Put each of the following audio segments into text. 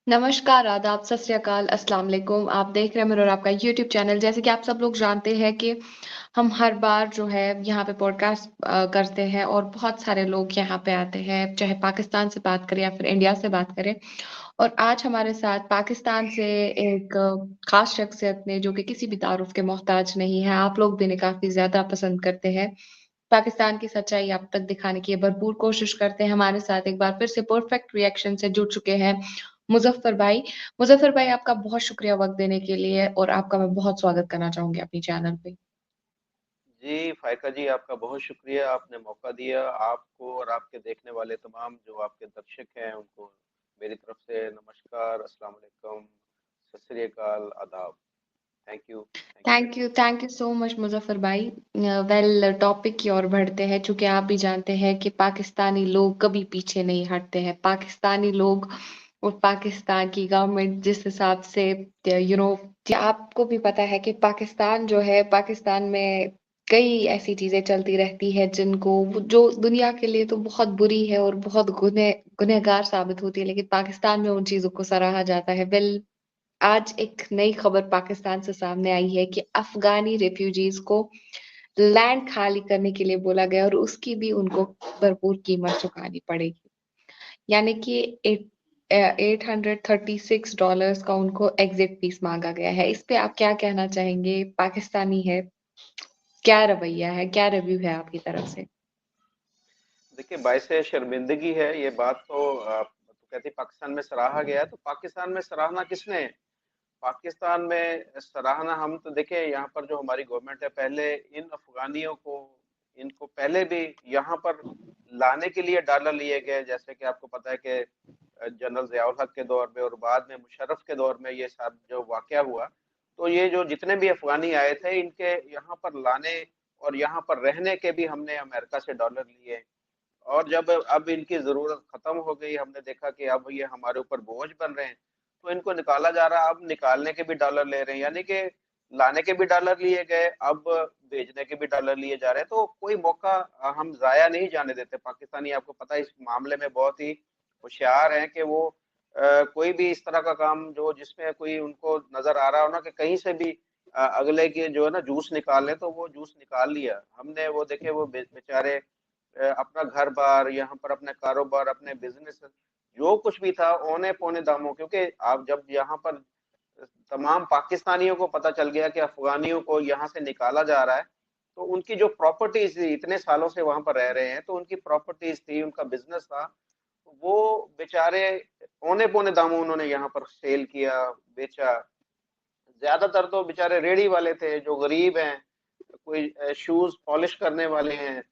नमस्कार, आदाब, सत श्री अकाल, अस्सलाम वालेकुम। आप देख रहे हैं मेरा और आपका यूट्यूब चैनल। जैसे कि आप सब लोग जानते हैं कि हम हर बार जो है यहाँ पे पॉडकास्ट करते हैं और बहुत सारे लोग यहाँ पे आते हैं, चाहे पाकिस्तान से बात करें या फिर इंडिया से बात करें। और आज हमारे साथ पाकिस्तान से एक खास शख्सियत ने जो कि किसी भी तारुफ के मोहताज नहीं है, आप लोग भी इन्हें काफ़ी ज़्यादा पसंद करते हैं। पाकिस्तान की सच्चाई आप तक दिखाने की ये भरपूर कोशिश करते हैं। हमारे साथ एक बार फिर से परफेक्ट रिएक्शन से जुड़ चुके हैं मुज़फ़्फ़र भाई। मुज़फ़्फ़र भाई आपका बहुत शुक्रिया वक़्त देने के लिए और आपका मैं बहुत स्वागत करना चाहूँगी अपनी चैनल पे। जी, फ़ायका जी, आपका बहुत शुक्रिया, आपने मौका दिया। आपको और आपके देखने वाले तमाम जो आपके दर्शक हैं, उनको मेरी तरफ से नमस्कार, अस्सलाम वालेकुम, सत श्री अकाल, आदाब। Thank you very much. Thank you so much Muzaffar भाई। वेल टॉपिक की ओर बढ़ते हैं, चूँकि आप भी जानते हैं कि पाकिस्तानी लोग कभी पीछे नहीं हटते हैं। पाकिस्तानी लोग और पाकिस्तान की गवर्नमेंट जिस हिसाब से यू नो आपको भी पता है कि पाकिस्तान जो है, पाकिस्तान में कई ऐसी चीज़ें चलती रहती हैं जिनको जो दुनिया के लिए तो बहुत बुरी है और बहुत गुनहगार साबित होती है, लेकिन पाकिस्तान में उन चीज़ों को सराहा जाता है। वेल आज एक नई खबर पाकिस्तान से सामने आई है कि अफ़गानी रिफ्यूजीज़ को लैंड खाली करने के लिए बोला गया और उसकी भी उनको भरपूर कीमत चुकानी पड़ेगी। यानी कि $836 का उनको एग्ज़िट फ़ीस माँगा गया है। इस पे आप क्या कहना चाहेंगे? पाकिस्तानी है, क्या रवैया है, क्या रिव्यू है आपकी तरफ से? देखिए, बाइसे शर्मिंदगी है, ये बात तो तो कहती पाकिस्तान में सराहा गया है, तो पाकिस्तान में सराहना किसने है? पाकिस्तान में सराहना हम तो देखिए यहाँ पर जो हमारी गवर्नमेंट है पहले इन अफगानियों को इनको पहले भी यहाँ पर लाने के लिए डॉलर लिए गए, जैसे कि आपको पता है कि जनरल ज़ियाउल हक के दौर में और बाद में मुशर्रफ के दौर में ये सब जो वाकया हुआ, तो ये जो जितने भी अफगानी आए थे इनके यहाँ पर लाने और यहाँ पर रहने के भी हमने अमेरिका से डॉलर लिए। और जब अब इनकी जरूरत खत्म हो गई, हमने देखा कि अब ये हमारे ऊपर बोझ बन रहे हैं, तो इनको निकाला जा रहा है। अब निकालने के भी डॉलर ले रहे हैं, यानी कि लाने के भी डॉलर लिए गए, अब भेजने के भी डॉलर लिए जा रहे हैं। तो कोई मौका हम जाया नहीं जाने देते। पाकिस्तानी आपको पता है इस मामले में बहुत ही होशियार हैं कि वो कोई भी इस तरह का काम जो जिसमें कोई उनको नजर आ रहा हो ना कि कहीं से भी अगले के जो है ना जूस निकाल ले, तो वो जूस निकाल लिया हमने। वो देखे वो बेचारे अपना घर बार यहाँ पर अपने कारोबार अपने बिजनेस जो कुछ भी था औने पौने दामों, क्योंकि आप जब यहाँ पर तमाम पाकिस्तानियों को पता चल गया कि अफगानियों को यहाँ से निकाला जा रहा है, तो उनकी जो प्रॉपर्टीज थी, इतने सालों से वहां पर रह रहे हैं, तो उनकी प्रॉपर्टीज थी, उनका बिजनेस था, वो बेचारे औने पौने दामों उन्होंने यहाँ पर सेल किया, बेचा। ज्यादातर तो बेचारे रेडी वाले थे जो गरीब हैं, कोई शूज पॉलिश करने वाले हैं,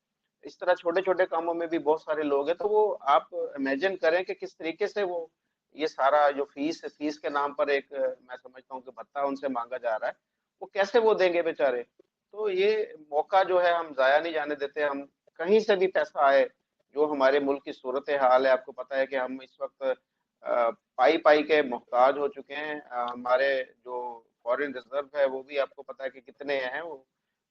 इस तरह छोटे छोटे कामों में भी बहुत सारे लोग हैं। तो वो आप इमेजिन करें कि किस तरीके से वो ये सारा जो फीस के नाम पर एक मैं समझता हूँ कि भत्ता उनसे मांगा जा रहा है, वो कैसे वो देंगे बेचारे। तो ये मौका जो है हम जाया नहीं जाने देते। हम कहीं से भी पैसा आए, जो हमारे मुल्क की सूरत हाल है, आपको पता है कि हम इस वक्त पाई पाई के मोहताज हो चुके हैं। हमारे जो फॉरेन रिजर्व है वो भी आपको पता है कि कितने हैं वो,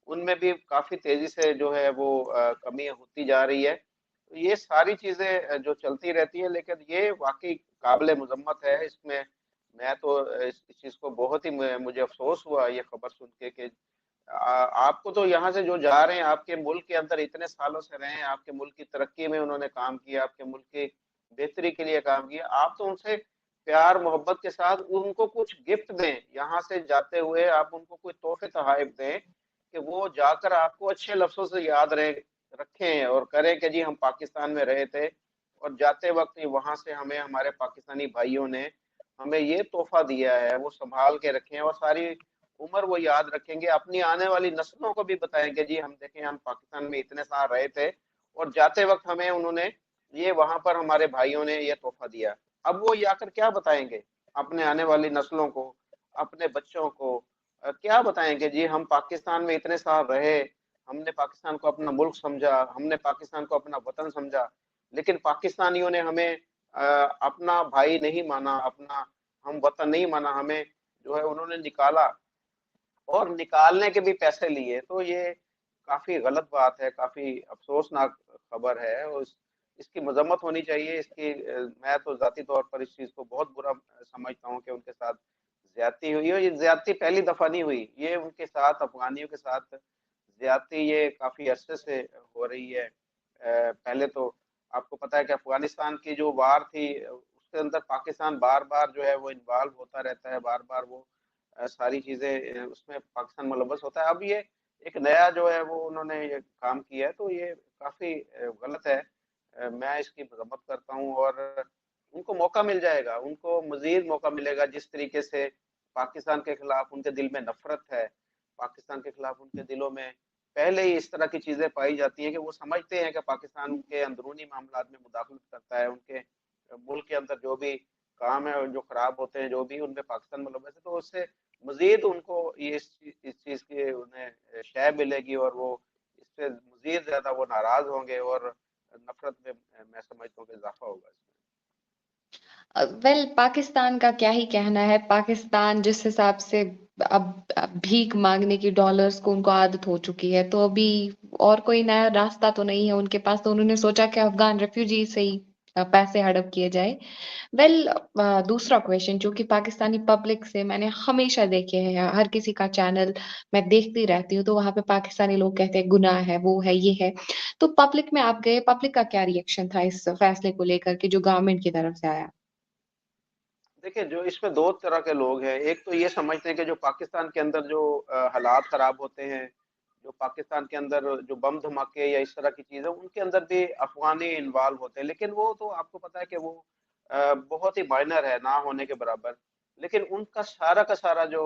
उनमें भी काफी तेजी से जो है वो कमी होती जा रही है। तो ये सारी चीजें जो चलती रहती है, लेकिन ये वाकई काबिल मजम्मत है। इसमें मैं तो इस चीज को बहुत ही मुझे अफसोस हुआ ये खबर सुन के कि आपको तो यहाँ से जो जा रहे हैं, आपके मुल्क के अंदर इतने सालों से रहे हैं, आपके मुल्क की तरक्की में उन्होंने काम किया, आपके मुल्क की बेहतरी के लिए काम किया, आप तो उनसे प्यार मोहब्बत के साथ उनको कुछ गिफ्ट दें। यहाँ से जाते हुए आप उनको कोई तोहफे तोहफे दें कि वो जाकर आपको अच्छे लफ्जों से याद रहे रखें और करें कि जी हम पाकिस्तान में रहे थे और जाते वक्त वहां से हमें हमारे पाकिस्तानी भाइयों ने हमें ये तोहफा दिया है, वो संभाल के रखें और सारी उम्र वो याद रखेंगे। अपनी आने वाली नस्लों को भी बताएंगे जी हम देखें हम पाकिस्तान में इतने साल रहे थे और जाते वक्त हमें उन्होंने ये वहां पर हमारे भाइयों ने ये तोहफा दिया। अब वो ये आकर क्या बताएंगे अपने आने वाली नस्लों को, अपने बच्चों को क्या बताएंगे जी हम पाकिस्तान में इतने साल रहे, हमने पाकिस्तान को अपना मुल्क समझा, हमने पाकिस्तान को अपना वतन समझा, लेकिन पाकिस्तानियों ने हमें अपना भाई नहीं माना, अपना हम वतन नहीं माना, हमें जो है उन्होंने निकाला और निकालने के भी पैसे लिए। तो ये काफी गलत बात है, काफी अफसोसनाक खबर है। इसकी मजम्मत होनी चाहिए। इसकी मैं तो जाती तौर पर इस चीज़ को बहुत बुरा समझता हूँ कि उनके साथ ज्यादती हुई है, और ये ज्यादती पहली दफा नहीं हुई, ये उनके साथ अफगानियों के साथ ज्यादती ये काफी अरसे से हो रही है। पहले तो आपको पता है कि अफगानिस्तान की जो वार थी उसके अंदर पाकिस्तान बार बार जो है वो इन्वॉल्व होता रहता है, बार बार वो सारी चीजें उसमें पाकिस्तान मुलव्वस होता है। अब ये एक नया जो है वो उन्होंने ये काम किया है, तो ये काफी गलत है। मैं इसकी मजम्मत करता हूँ, और उनको मौका मिल जाएगा, उनको मजीद मौका मिलेगा। जिस तरीके से पाकिस्तान के खिलाफ उनके दिल में नफरत है, पाकिस्तान के खिलाफ उनके दिलों में पहले ही इस तरह की चीजें पाई जाती हैं कि वो समझते हैं कि पाकिस्तान के अंदरूनी मामलात में मुदाखलत करता है, उनके मुल्क के अंदर जो भी काम है जो खराब होते हैं, जो भी उनमें पाकिस्तान मुलव्वस है, तो उससे मजीद उनको ये इस चीज की उन्हें शय मिलेगी, और वो इससे मजीद ज्यादा वो नाराज होंगे, और नफरत में मैं समझता हूँ कि इजाफा होगा इसमें। वेल पाकिस्तान का क्या ही कहना है। पाकिस्तान जिस हिसाब से अब भीख मांगने की डॉलर्स को उनको आदत हो चुकी है, तो अभी और कोई नया रास्ता तो नहीं है उनके पास, तो उन्होंने सोचा कि अफगान रेफ्यूजी से ही पैसे हड़प किए जाए। वेल दूसरा क्वेश्चन जो कि पाकिस्तानी पब्लिक से मैंने हमेशा देखे हैं, हर किसी का चैनल मैं देखती रहती हूँ, तो वहां पे पाकिस्तानी लोग कहते हैं गुनाह है, वो है, ये है। तो पब्लिक में आप गए, पब्लिक का क्या रिएक्शन था इस फैसले को लेकर के जो गवर्नमेंट की तरफ से आया? देखिए, जो इसमें दो तरह के लोग हैं। एक तो ये समझते हैं कि जो पाकिस्तान के अंदर जो हालात खराब होते हैं, जो पाकिस्तान के अंदर जो बम धमाके या इस तरह की चीजें, उनके अंदर भी अफगानी इन्वॉल्व होते हैं, लेकिन वो तो आपको पता है कि वो बहुत ही माइनर है, ना होने के बराबर। लेकिन उनका सारा का सारा जो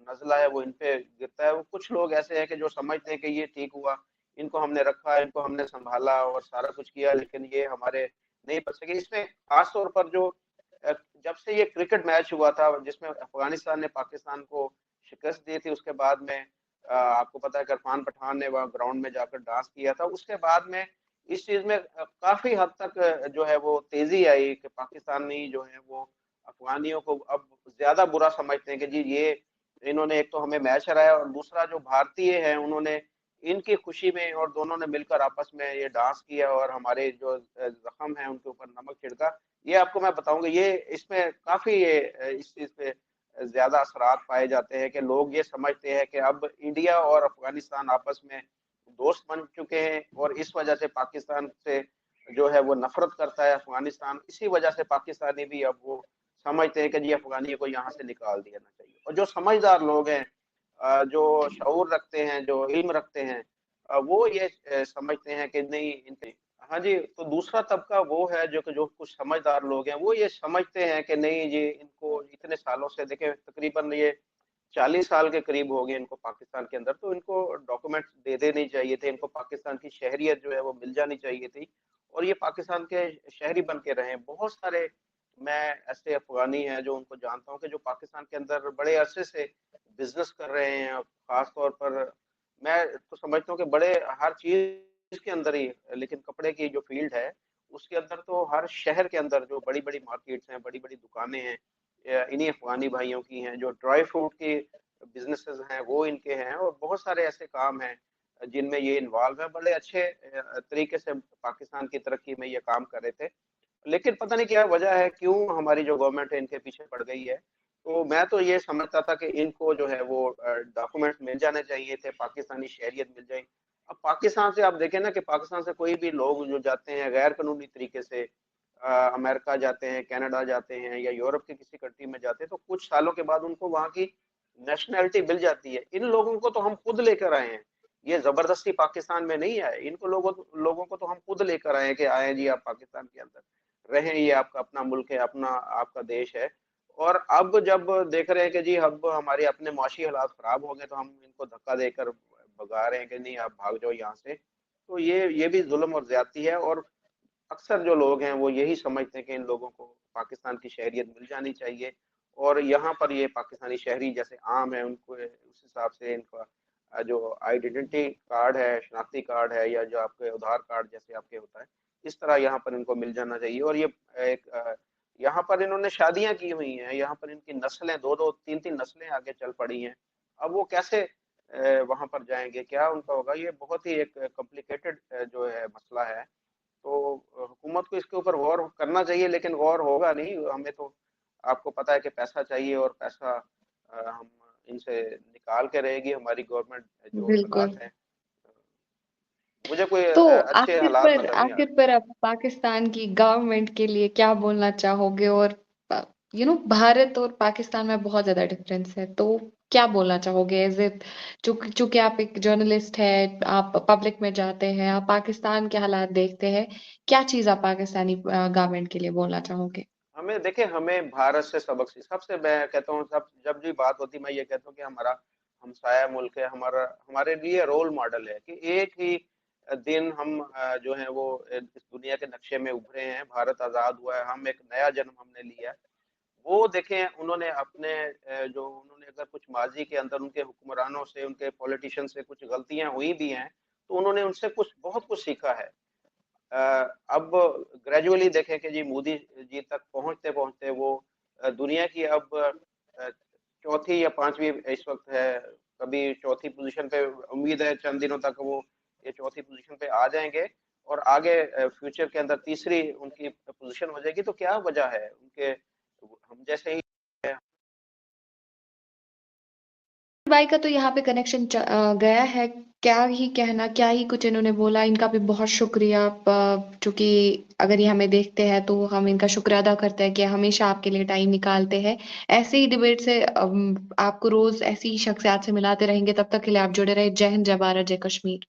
नजला है वो इन पे गिरता है। वो कुछ लोग ऐसे हैं कि जो समझते हैं कि ये ठीक हुआ, इनको हमने रखा, इनको हमने संभाला और सारा कुछ किया, लेकिन ये हमारे नहीं बच सके। इसमें खास तौर पर जो जब से ये क्रिकेट मैच हुआ था जिसमें अफगानिस्तान ने पाकिस्तान को शिकस्त दी थी, उसके बाद में आपको पता है कि इरफान पठान ने वहाँ ग्राउंड में जाकर डांस किया था, उसके बाद में इस चीज में काफी हद तक जो है वो तेजी आई कि पाकिस्तानी जो है वो अफगानियों को अब ज्यादा बुरा समझते हैं कि जी ये इन्होंने एक तो हमें मैच हराया, और दूसरा जो भारतीय है उन्होंने इनकी खुशी में और दोनों ने मिलकर आपस में ये डांस किया, और हमारे जो जख्म है उनके ऊपर नमक छिड़का। ये आपको मैं बताऊंगा, ये इसमें काफी ये इस चीज पे ज्यादा असरात पाए जाते हैं कि लोग ये समझते हैं कि अब इंडिया और अफगानिस्तान आपस में दोस्त बन चुके हैं, और इस वजह से पाकिस्तान से जो है वो नफरत करता है अफगानिस्तान। इसी वजह से पाकिस्तानी भी अब वो समझते हैं कि जी अफगानियों को यहाँ से निकाल देना चाहिए। और जो समझदार लोग हैं, जो शऊर रखते हैं, जो इल्म रखते हैं, वो ये समझते हैं कि नहीं इनके। हाँ जी, तो दूसरा तबका वो है जो कि जो कुछ समझदार लोग हैं, वो ये समझते हैं कि नहीं जी, इनको इतने सालों से देखे, तकरीबन ये 40 साल के करीब हो गए इनको पाकिस्तान के अंदर, तो इनको डॉक्यूमेंट्स दे देने चाहिए थे, इनको पाकिस्तान की शहरियत जो है वो मिल जानी चाहिए थी, और ये पाकिस्तान के शहरी बन के रहे। बहुत सारे मैं ऐसे अफगानी हैं जो उनको जानता हूँ कि जो पाकिस्तान के अंदर बड़े अरसे से बिजनेस कर रहे हैं। खास तौर पर मैं तो समझता हूँ कि बड़े हर चीज के अंदर ही, लेकिन कपड़े की जो फील्ड है उसके अंदर तो हर शहर के अंदर जो बड़ी बड़ी मार्केट्स हैं, बड़ी बड़ी दुकानें हैं, इन्हीं अफगानी भाइयों की हैं। जो ड्राई फ्रूट की बिजनेसेस हैं वो इनके हैं, और बहुत सारे ऐसे काम हैं जिनमें ये इन्वॉल्व है। बड़े अच्छे तरीके से पाकिस्तान की तरक्की में ये काम कर रहे थे, लेकिन पता नहीं क्या वजह है, क्यों हमारी जो गवर्नमेंट है इनके पीछे पड़ गई है। तो मैं तो ये समझता था कि इनको जो है वो डॉक्यूमेंट्स मिल जाने चाहिए थे, पाकिस्तानी शहरियत मिल जाए। अब पाकिस्तान से आप देखें ना कि पाकिस्तान से कोई भी लोग जो जाते हैं गैर कानूनी तरीके से अमेरिका जाते हैं, कनाडा जाते हैं, या यूरोप के किसी कंट्री में जाते हैं, तो कुछ सालों के बाद उनको वहाँ की नेशनैलिटी मिल जाती है। इन लोगों को तो हम खुद लेकर आए हैं, ये जबरदस्ती पाकिस्तान में नहीं आए। इनको लोगों लोगों को तो हम खुद लेकर आए हैं कि आए जी आप पाकिस्तान के अंदर रहें, ये आपका अपना मुल्क है, अपना आपका देश है। और अब जब देख रहे हैं कि जी अब हमारे अपने माशी हालात खराब हो गए, तो हम इनको धक्का देकर भगा रहे हैं कि नहीं आप भाग जाओ यहाँ से। तो ये भी जुल्म और ज्यादती है। और अक्सर जो लोग हैं वो यही समझते हैं कि इन लोगों को पाकिस्तान की शहरियत मिल जानी चाहिए, और यहाँ पर ये पाकिस्तानी शहरी जैसे आम है उनको उस हिसाब से इनका जो आइडेंटिटी कार्ड है, शनाख्ती कार्ड है, या जो आपके आधार कार्ड जैसे आपके होता है, इस तरह यहाँ पर इनको मिल जाना चाहिए। और ये एक यहाँ पर इन्होंने शादियां की हुई हैं, यहाँ पर इनकी नस्लें दो दो तीन तीन नस्लें आगे चल पड़ी हैं। अब वो कैसे वहां पर जाएंगे, क्या उनका होगा, ये बहुत ही एक कॉम्प्लिकेटेड जो है मसला है। तो हुकूमत को इसके ऊपर गौर करना चाहिए, लेकिन गौर होगा नहीं। हमें तो आपको पता है कि पैसा चाहिए, और पैसा हम इनसे निकाल के रहेगी हमारी गवर्नमेंट जो बिल्कुल। हालात हैं। मुझे कोई तो अच्छे हालात नजर नहीं आ रहे। आखिर पर आप पाकिस्तान की गवर्नमेंट के लिए क्या बोलना चाहोगे? और भारत और पाकिस्तान में बहुत ज्यादा डिफरेंस है, तो क्या बोलना चाहोगे? एज इट, चूंकि चूंकि आप एक जर्नलिस्ट है, आप पब्लिक में जाते हैं, आप पाकिस्तान के हालात देखते हैं, क्या चीज आप पाकिस्तानी गवर्नमेंट के लिए बोलना चाहोगे? हमें देखिए, हमें भारत से सबक सबसे मैं कहता हूँ, सब जब भी बात होती है मैं ये कहता हूँ कि हमारा हमसाया मुल्क है, हमारा हमारे लिए रोल मॉडल है कि एक ही दिन हम जो है वो इस दुनिया के नक्शे में उभरे हैं। भारत आजाद हुआ है, हम एक नया जन्म हमने लिया है। वो देखें, उन्होंने अपने जो उन्होंने अगर कुछ माजी के अंदर उनके हुक्मरानों से, उनके पॉलिटिशियन से कुछ गलतियां हुई भी हैं, तो उन्होंने उनसे कुछ बहुत कुछ सीखा है। अ, अब ग्रेजुअली देखें कि जी मोदी जी तक पहुंचते पहुंचते वो दुनिया की अब चौथी या पांचवी इस वक्त है। कभी चौथी पोजीशन पे, उम्मीद है चंद दिनों तक वो ये चौथी पोजीशन पे आ जाएंगे, और आगे फ्यूचर के अंदर तीसरी उनकी पोजीशन हो जाएगी। तो क्या वजह है उनके, हम जैसे ही। भाई का तो यहाँ पे कनेक्शन गया है। क्या ही कहना, क्या ही कुछ इन्होंने बोला, इनका भी बहुत शुक्रिया। चूंकि अगर ये हमें देखते हैं तो हम इनका शुक्र अदा करते हैं कि हमेशा आपके लिए टाइम निकालते हैं। ऐसे ही डिबेट से आपको रोज ऐसी ही शख्सियत से मिलाते रहेंगे। तब तक के लिए आप जुड़े रहे। जय हिंद, जय भारत, जय कश्मीर।